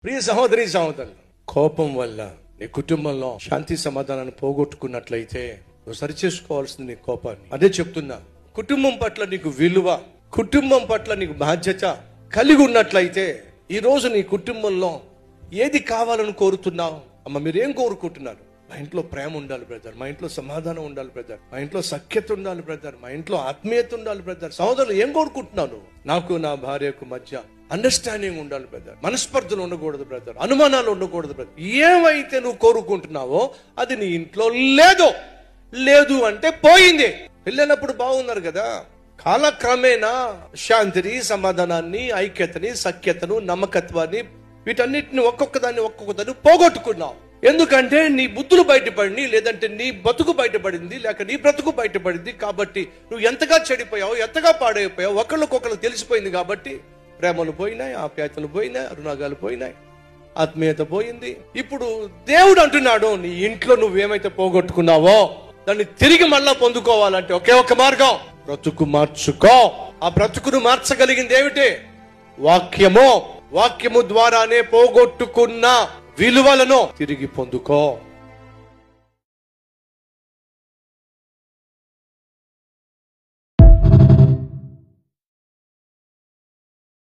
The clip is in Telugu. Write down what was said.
ప్రియ సహోదరి సహోదరులు, కోపం వల్ల నీ కుటుంబంలో శాంతి సమాధానాన్ని పోగొట్టుకున్నట్లయితే నువ్వు సరిచేసుకోవాల్సింది నీ కోపాన్ని. అదే చెప్తున్నా. కుటుంబం పట్ల నీకు విలువ, కుటుంబం పట్ల నీకు బాధ్యత కలిగి ఉన్నట్లయితే ఈ రోజు నీ కుటుంబంలో ఏది కావాలని కోరుతున్నావు? అమ్మ, మీరేం కోరుకుంటున్నారు? మా ఇంట్లో ప్రేమ ఉండాలి బ్రదర్, మా ఇంట్లో సమాధానం ఉండాలి బ్రదర్, మా ఇంట్లో సఖ్యత ఉండాలి బ్రదర్, మా ఇంట్లో ఆత్మీయత ఉండాలి బ్రదర్. సహోదరులు, ఏం కోరుకుంటున్నాను? నాకు నా భార్యకు మధ్య అండర్స్టాండింగ్ ఉండాలి బ్రదర్, మనస్పర్ధలు ఉండకూడదు బ్రదర్, అనుమానాలు ఉండకూడదు బ్రదర్. ఏమైతే నువ్వు కోరుకుంటున్నావో అది నీ ఇంట్లో లేదు అంటే పోయింది. వెళ్ళినప్పుడు బాగున్నారు కదా, కాలక్రమేణా శాంతిని, సమాధానాన్ని, ఐక్యతని, సఖ్యతను, నమ్మకత్వాన్ని, వీటన్నిటిని ఒక్కొక్కదాన్ని పోగొట్టుకున్నావు. ఎందుకంటే నీ బుద్ధులు బయటపడి, లేదంటే నీ బతుకు బయటపడింది, లేక నీ బ్రతుకు బయటపడింది. కాబట్టి నువ్వు ఎంతగా చెడిపోయావు, ఎంతగా పాడైపోయావు, ఒకళ్ళకొకళ్ళు తెలిసిపోయింది. కాబట్టి ప్రేమలు పోయినాయి, ఆప్యాయతలు పోయినాయి, అరుణాగాలు పోయినాయి, ఆత్మీయత పోయింది. ఇప్పుడు దేవుడు అంటున్నాడు, నీ ఇంట్లో నువ్వేమైతే పోగొట్టుకున్నావో దాన్ని తిరిగి మళ్ళా పొందుకోవాలంటే ఒకే ఒక మార్గం, బ్రతుకు మార్చుకో. ఆ బ్రతుకును మార్చగలిగింది ఏమిటి? వాక్యము ద్వారానే పోగొట్టుకున్న విలువలను తిరిగి పొందుకో.